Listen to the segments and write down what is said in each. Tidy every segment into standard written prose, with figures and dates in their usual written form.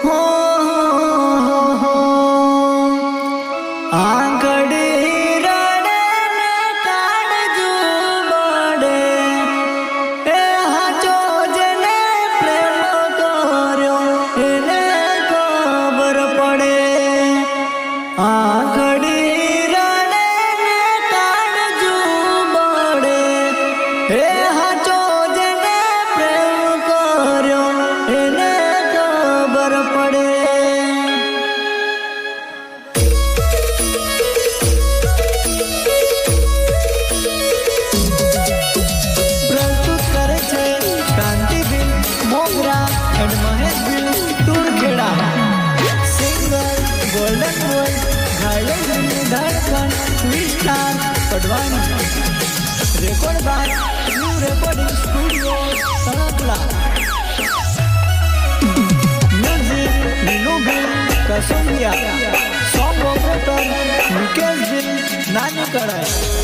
हो आंगड़ी रड़े ने काढजू बड़े ए हाचो जेने प्रेम कर्यो एने खबर पड़े आंगड़ी रड़े ने काढजू बड़े ए हाचो जेने प्रेम कर्यो एने खबर पड़े प्रस्तुत करे छे क्रांतिवीर मोगरा एंड महेश बिल टूरखेड़ा सिंगर गोल्डन वॉइस घायल दिल्ली धड़कन स्टार पडवानी record by new recording studio तड़कला म्यूजिक नीनू बिल कसुंबिया सॉन्ग ऑपरेटर मुकेश बिल नानी कड़ाई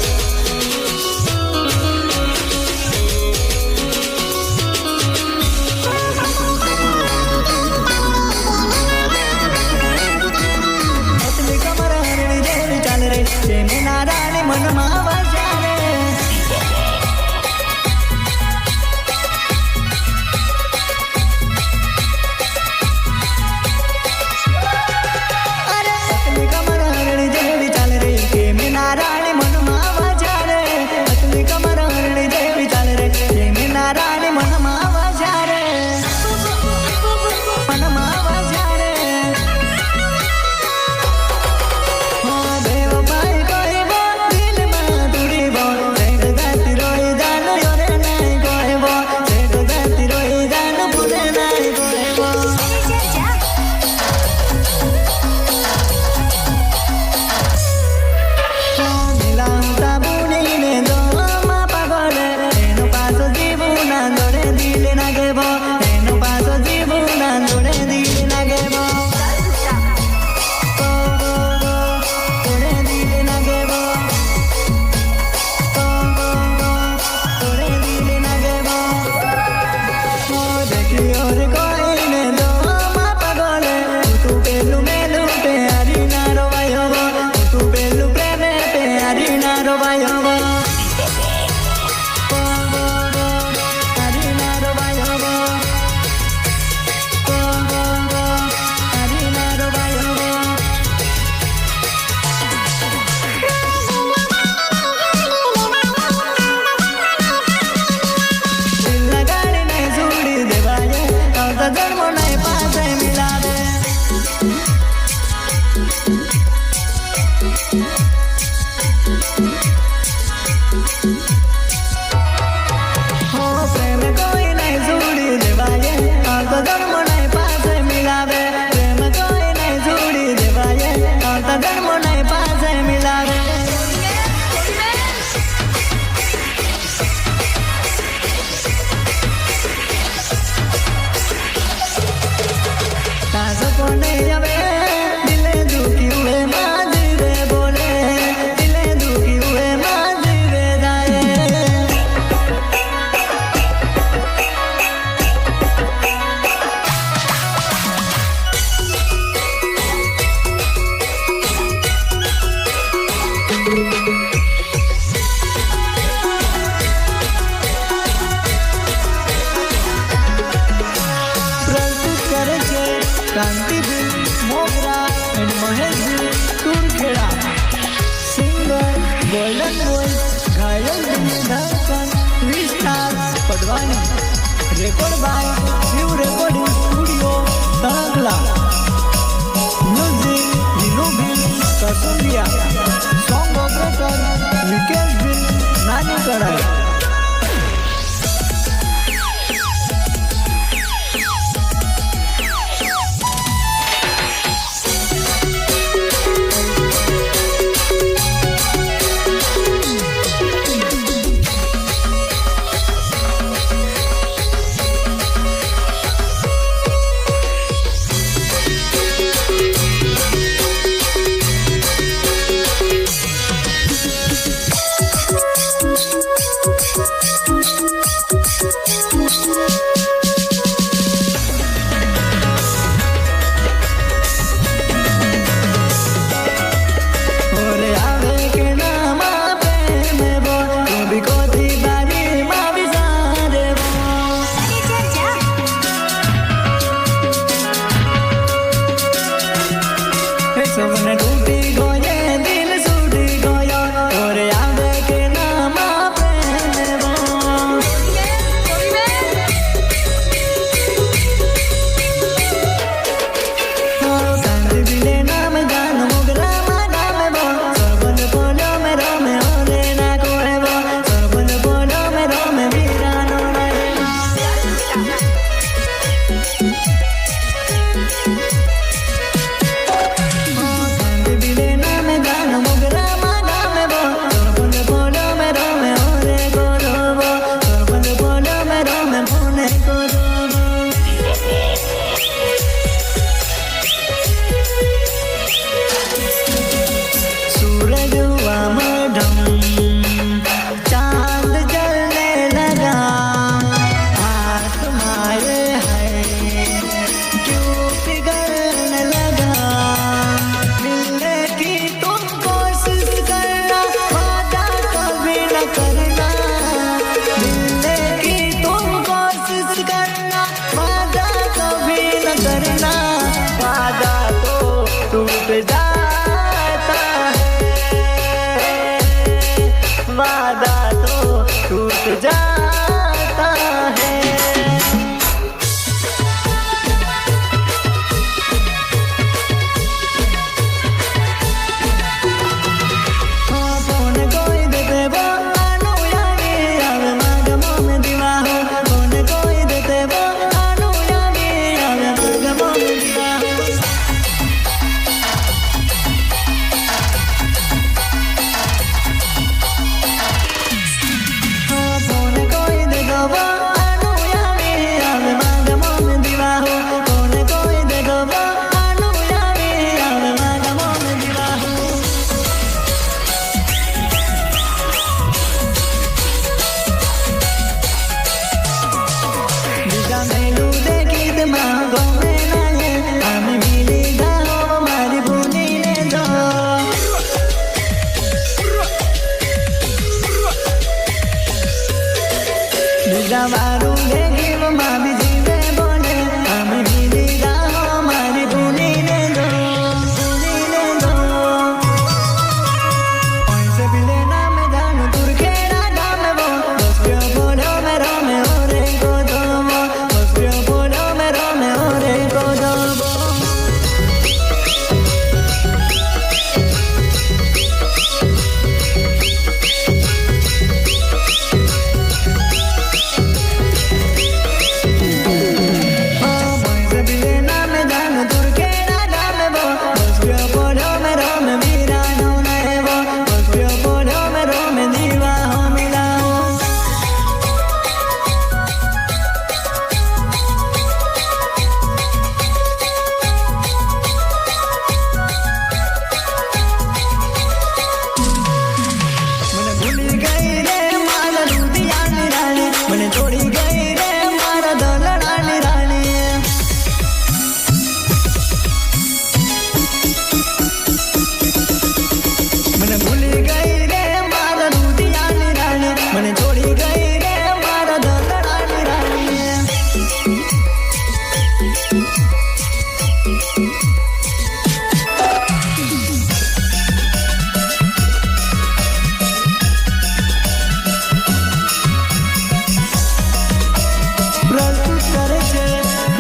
नारायण मन मावाजा रे अरे पतली कमर हरणी देवी चाल रे के में नारायण मन मावाजा रे पतली कमर हरणी देवी चाल रे के में नारायण मन मावाजा रे मन मावाजा रे क्रांतिवीर मोगरा एंड महेश बिल टूरखेड़ा सिंगर गोल्डन वॉइस घायल दिल्ली धड़कन स्टार पडवानी record by new recording studio तड़कला म्यूजिक नीनू बिल कसुंबिया सॉन्ग ऑपरेटर मुकेश बिल नानी कड़ाई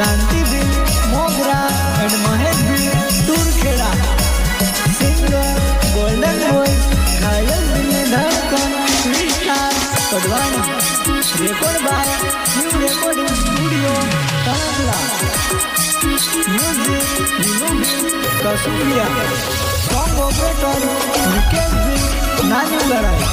क्रांतिवीर मोगरा एंड महेशवीर तुरखेड़ा सिंगर गोल्डन बॉयज घायल दिल में धड़कन कृष्णा पडवानी record by new recording studio तंगला म्यूजिक यूनिट कसुरिया सॉन्ग ऑपरेटर निकेश जी नानी लड़ाई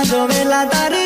जोवेला तार